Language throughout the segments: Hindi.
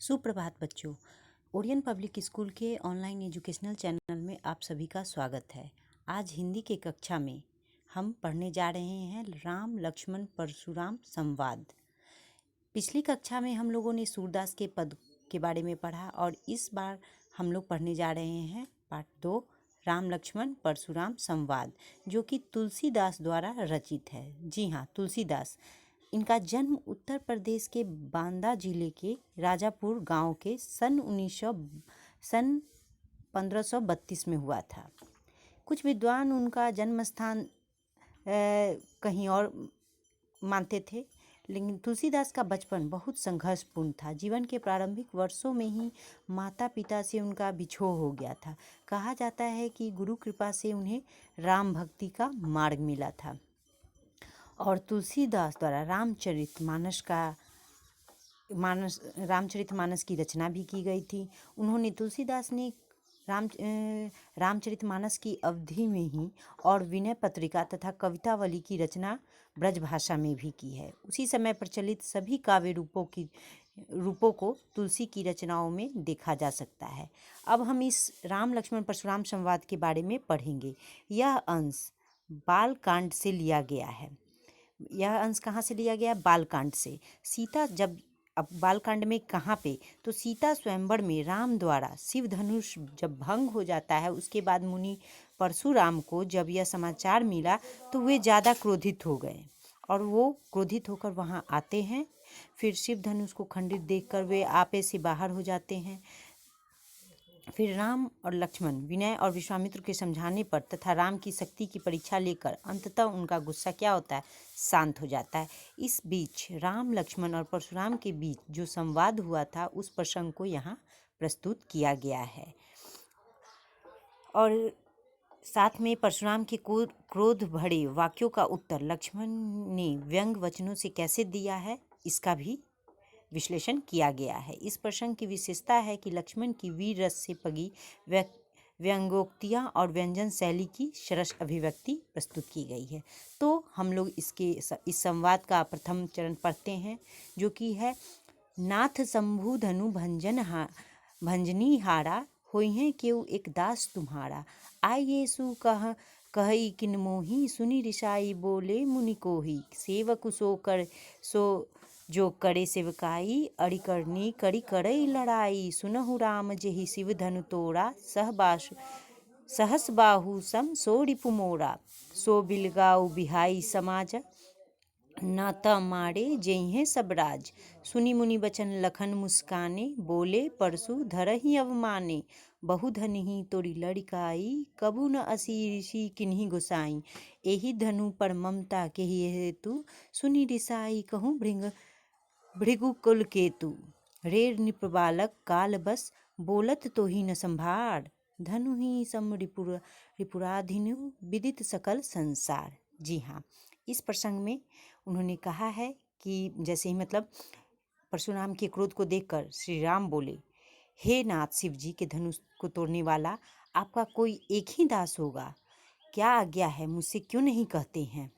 सुप्रभात बच्चों। ओरियन पब्लिक स्कूल के ऑनलाइन एजुकेशनल चैनल में आप सभी का स्वागत है। आज हिंदी के कक्षा में हम पढ़ने जा रहे हैं राम लक्ष्मण परशुराम संवाद। पिछली कक्षा में हम लोगों ने सूरदास के पद के बारे में पढ़ा और इस बार हम लोग पढ़ने जा रहे हैं पार्ट 2 राम लक्ष्मण परशुराम संवाद, जो कि तुलसीदास द्वारा रचित है। जी हाँ, तुलसीदास। इनका जन्म उत्तर प्रदेश के बांदा जिले के राजापुर गांव के सन 1532 में हुआ था। कुछ विद्वान उनका जन्म स्थान कहीं और मानते थे, लेकिन तुलसीदास का बचपन बहुत संघर्षपूर्ण था। जीवन के प्रारंभिक वर्षों में ही माता पिता से उनका बिछोह हो गया था। कहा जाता है कि गुरु कृपा से उन्हें राम भक्ति का मार्ग मिला था और तुलसीदास द्वारा रामचरितमानस की रचना भी की गई थी। उन्होंने तुलसीदास ने रामचरितमानस की अवधि में ही और विनय पत्रिका तथा कवितावली की रचना ब्रजभाषा में भी की है। उसी समय प्रचलित सभी काव्य रूपों को तुलसी की रचनाओं में देखा जा सकता है। अब हम इस राम लक्ष्मण परशुराम संवाद के बारे में पढ़ेंगे। यह अंश बालकांड से लिया गया है। यह अंश कहाँ से लिया गया? बालकांड से। सीता जब अब बालकांड में कहाँ पे? तो सीता स्वयंवर में राम द्वारा शिव धनुष जब भंग हो जाता है, उसके बाद मुनि परशुराम को जब यह समाचार मिला तो वे ज़्यादा क्रोधित हो गए और वो क्रोधित होकर वहाँ आते हैं। फिर शिव धनुष को खंडित देखकर वे आपे से बाहर हो जाते हैं। फिर राम और लक्ष्मण विनय और विश्वामित्र के समझाने पर तथा राम की शक्ति की परीक्षा लेकर अंततः उनका गुस्सा क्या होता है? शांत हो जाता है। इस बीच राम लक्ष्मण और परशुराम के बीच जो संवाद हुआ था उस प्रसंग को यहाँ प्रस्तुत किया गया है और साथ में परशुराम के क्रोध भरे वाक्यों का उत्तर लक्ष्मण ने व्यंग वचनों से कैसे दिया है, इसका भी विश्लेषण किया गया है। इस प्रसंग की विशेषता है कि लक्ष्मण की वीर रस से पगी व्यंग्योक्तियाँ और व्यंजन शैली की सरस अभिव्यक्ति प्रस्तुत की गई है। तो हम लोग इस संवाद का प्रथम चरण पढ़ते हैं, जो कि है नाथ शंभु धनु भंजनी हारा होई है केउ एक दास तुम्हारा। आइए सु कही किन मोही सुनी रिसाई बोले मुनि कोही। सेवक सो जो करे सेवकाई अरि करनी करी करई लड़ाई। सुनहु राम जेहि शिव धनु तोड़ा सहस बाहु सम सो रिपु मोरा। सो बिलगाऊ बिहाई समाज न त मारे जइहे सब राज। सुनी मुनि बचन लखन मुस्काने बोले परशु धरहि अवमाने। बहु धनहि तोरी लड़िकाई कबू न असी ऋषि किन्हीं गोसाई। एहि धनु पर ममता केहि हेतु सुनी रिसाई कहूँ भृगु कुल केतु। रे नृप बालक काल बस बोलत तो ही न संभार। धनु ही सम रिपुराधीनु विदित सकल संसार। जी हाँ, इस प्रसंग में उन्होंने कहा है कि जैसे ही मतलब परशुराम के क्रोध को देखकर श्री राम बोले, हे नाथ शिव जी के धनुष को तोड़ने वाला, आपका कोई एक ही दास होगा। क्या आज्ञा है, मुझसे क्यों नहीं कहते हैं?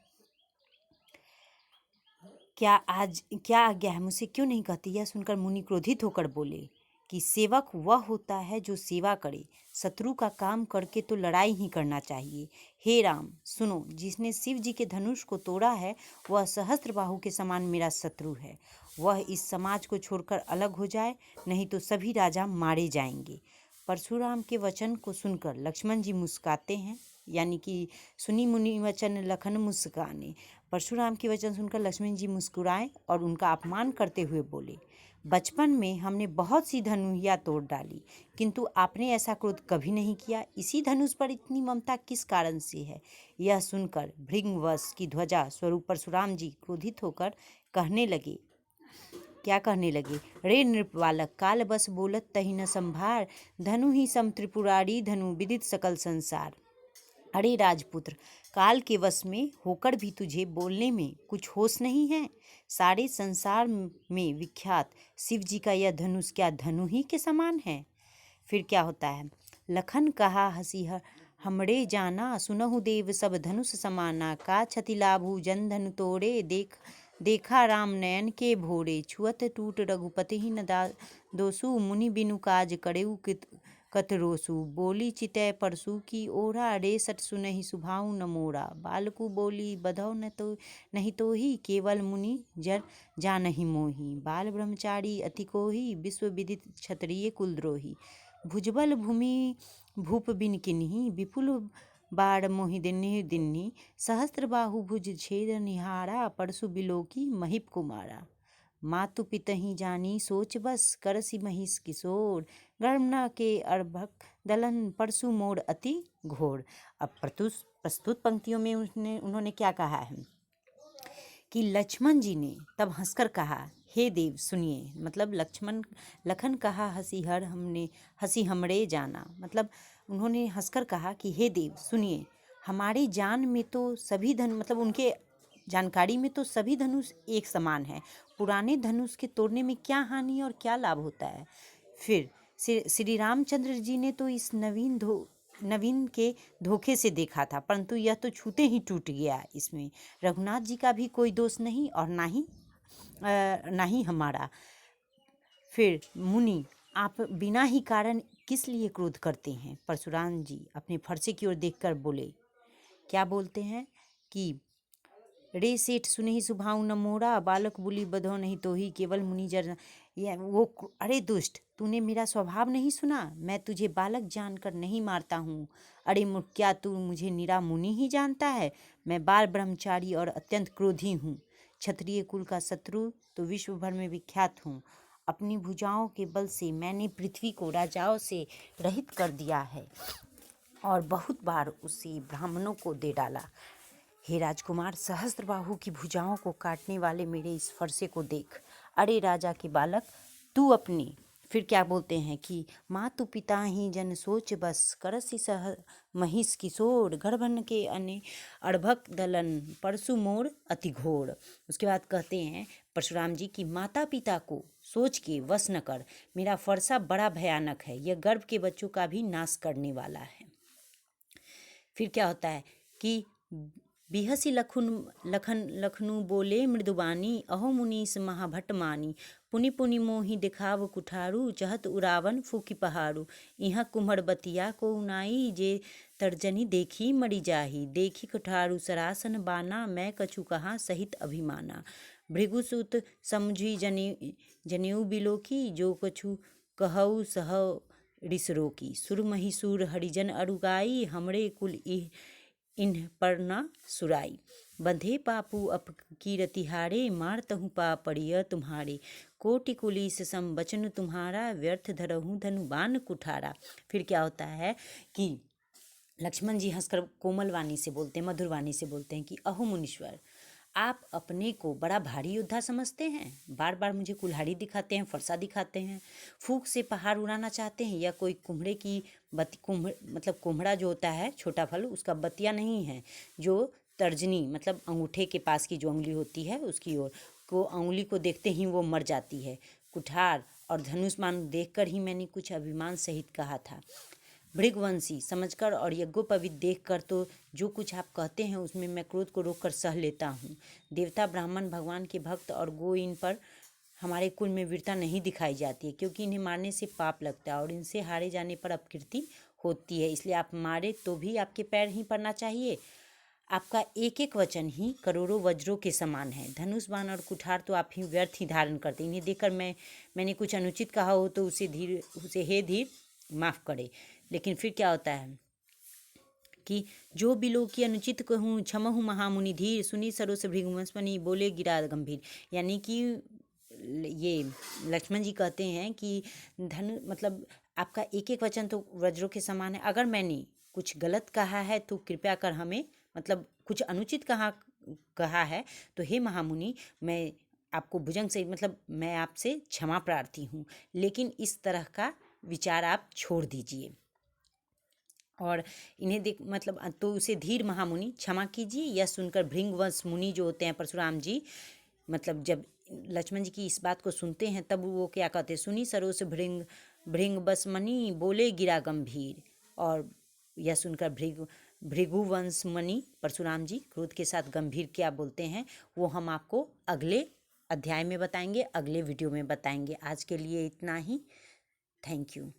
क्या आज्ञा है, मुझसे क्यों नहीं कहती? यह सुनकर मुनि क्रोधित होकर बोले कि सेवक वह होता है जो सेवा करे, शत्रु का काम करके तो लड़ाई ही करना चाहिए। हे राम सुनो, जिसने शिव जी के धनुष को तोड़ा है वह सहस्त्रबाहु के समान मेरा शत्रु है। वह इस समाज को छोड़कर अलग हो जाए, नहीं तो सभी राजा मारे जाएंगे। परशुराम के वचन को सुनकर लक्ष्मण जी मुस्काते हैं, यानी कि सुनी मुनि वचन लखन मुस्काने। परशुराम के वचन सुनकर लक्ष्मण जी मुस्कुराए और उनका अपमान करते हुए बोले, बचपन में हमने बहुत सी धनुहियाँ तोड़ डाली, किंतु आपने ऐसा क्रोध कभी नहीं किया। इसी धनुष पर इतनी ममता किस कारण से है? यह सुनकर भृंगवश की ध्वजा स्वरूप परशुराम जी क्रोधित होकर कहने लगे, क्या कहने लगे? रे नृप बालक काल बस बोलत तही न संभार। धनु ही सम त्रिपुरारी धनु विदित सकल संसार। अरे राजपुत्र, काल के वश में होकर भी तुझे बोलने में कुछ होश नहीं है? सारे संसार में विख्यात शिव जी का यह धनुष क्या धनु ही के समान है? फिर क्या होता है? लखन कहा हसी हमरे जाना, सुनहु देव सब धनुष समाना। का क्षति लाभु जन धनु तोड़े, देखा राम नयन के भोरे, छुअत टूट रघुपति ही न दोसु, मुनि बिनु काज करेउ कत रोसु। बोली चितय परसु की ओरा, रे सट सुनहि सुभाउ न मोरा। बालकु बोली बधौ न तो नहीं तो ही, केवल मुनि जर जानहि मोही। बाल ब्रह्मचारी अति कोही, विश्व विदित क्षत्रिय कुलद्रोही। भुजबल भूमि भूप बिन किन्ही, विपुल बाढ़ मोहि दिन्हि दिन्हि। सहस्त्र बाहु भुज छेद निहारा, परसु बिलोकी महिप कुमारा। मातु पितहि जानी सोच बस, करसि महिष किशोर। गर्भ न के अर्भक दलन, परसु मोर अति घोर। अब प्रस्तुत पंक्तियों में उन्होंने क्या कहा है कि लक्ष्मण जी ने तब हंसकर कहा, हे देव सुनिए। मतलब लखन कहा हंसी हमरे जाना। मतलब उन्होंने हंसकर कहा कि हे देव सुनिए, हमारे जान में तो सभी मतलब उनके जानकारी में तो सभी धनुष एक समान है। पुराने धनुष के तोड़ने में क्या हानि और क्या लाभ होता है। फिर श्री रामचंद्र जी ने तो इस नवीन के धोखे से देखा था, परंतु यह तो छूते ही टूट गया। इसमें रघुनाथ जी का भी कोई दोष नहीं और ना ही हमारा। फिर मुनि, आप बिना ही कारण किस लिए क्रोध करते हैं। परशुराम जी अपने फरसे की ओर देखकर बोले, क्या बोलते हैं कि रे सेठ सुनहि सुभाउ न मोरा, बालक बुली बधो नहीं तो ही, केवल मुनि जर। अरे दुष्ट, तूने मेरा स्वभाव नहीं सुना। मैं तुझे बालक जानकर नहीं मारता हूँ। अरे मूर्ख, क्या तू मुझे निरा मुनि ही जानता है। मैं बाल ब्रह्मचारी और अत्यंत क्रोधी हूँ। क्षत्रिय कुल का शत्रु तो विश्व भर में विख्यात हूँ। अपनी भुजाओं के बल से मैंने पृथ्वी को राजाओं से रहित कर दिया है और बहुत बार उसे ब्राह्मणों को दे डाला। हे राजकुमार, सहस्त्रबाहु की भुजाओं को काटने वाले मेरे इस फरसे को देख। अरे राजा के बालक, तू अपनी। फिर क्या बोलते हैं कि मातु पिता ही जन सोच बस, करसि सह महिष किशोर। गर्भन के अने अर्भक दलन, परसु मोर अति घोर। उसके बाद कहते हैं परशुराम जी की माता पिता को सोच के वश न कर, मेरा फरसा बड़ा भयानक है। यह गर्भ के बच्चों का भी नाश करने वाला है। फिर क्या होता है कि बिहसी लखनु बोले मृदुबानी, अहो मुनीस महाभट मानी। पुनि पुनि मोहि दिखाव कुठारू, चहत उरावन फूकी पहाड़ू। इहाँ कुम्हड़ बतिया को उनाई, जे तर्जनी देखी मरी जाही। देखी कुठारू सरासन बाना, मैं कछु कहाँ सहित अभिमाना। भृगुसुत समुझी जनेऊ बिलोकी, जो कछु कहऊ सहु रिस रोकी। सुर महिसूर हरिजन अरुगाई, हमरे कुल इन्ह पर न सुराई। बंधे पापू अपकीरति हारे, मारतहु पापड़िय तुम्हारे। कोटि कुलीस सम बचन तुम्हारा, व्यर्थ धरहु धनुबान कुठारा। फिर क्या होता है कि लक्ष्मण जी हंसकर कोमल वाणी से बोलते हैं, मधुर वाणी से बोलते हैं कि अहो मुनीश्वर, आप अपने को बड़ा भारी योद्धा समझते हैं। बार बार मुझे कुल्हाड़ी दिखाते हैं, फरसा दिखाते हैं, फूंक से पहाड़ उड़ाना चाहते हैं। या कोई कुम्हड़े की मतलब कुम्हड़ा जो होता है छोटा फल, उसका बतिया नहीं है, जो तर्जनी मतलब अंगूठे के पास की जो उंगली होती है उसकी ओर को उंगली को देखते ही वो मर जाती है। कुठार और धनुष्मान देखकर ही मैंने कुछ अभिमान सहित कहा था। भृगवंशी समझकर और यज्ञोपवीत देखकर तो जो कुछ आप कहते हैं उसमें मैं क्रोध को रोककर सह लेता हूँ। देवता ब्राह्मण भगवान के भक्त और गो, इन पर हमारे कुल में वीरता नहीं दिखाई जाती है, क्योंकि इन्हें मारने से पाप लगता है और इनसे हारे जाने पर अपकीर्ति होती है। इसलिए आप मारे तो भी आपके पैर ही पड़ना चाहिए। आपका एक एक वचन ही करोड़ों वज्रों के समान है। धनुष बाण और कुठार तो आप ही व्यर्थ ही धारण करते। इन्हें देखकर मैंने कुछ अनुचित कहा हो तो उसे हे धीर माफ़ करे। लेकिन फिर क्या होता है कि जो बिलो की अनुचित कहूँ, क्षमहु महामुनि धीर। सुनी सरोस भृगुवंशमणि, बोले गिरा गंभीर। यानी कि ये लक्ष्मण जी कहते हैं कि मतलब आपका एक एक वचन तो वज्रों के समान है। अगर मैंने कुछ गलत कहा है तो कृपया कर हमें मतलब कुछ अनुचित कहा है तो हे महामुनि, मैं आपको भुजंग से मतलब मैं आपसे क्षमा प्रार्थी हूँ, लेकिन इस तरह का विचार आप छोड़ दीजिए। और इन्हें देख मतलब तो उसे धीर महामुनि क्षमा कीजिए। यह सुनकर भृंगवंश मुनि जो होते हैं परशुराम जी, मतलब जब लक्ष्मण जी की इस बात को सुनते हैं तब वो क्या कहते हैं, सुनी सरोस भृंग बस मणि, बोले गिरा गंभीर। और यह सुनकर भृगुवंशमणि परशुराम जी क्रोध के साथ गंभीर क्या बोलते हैं, वो हम आपको अगले अध्याय में बताएंगे, अगले वीडियो में बताएंगे। आज के लिए इतना ही। Thank you.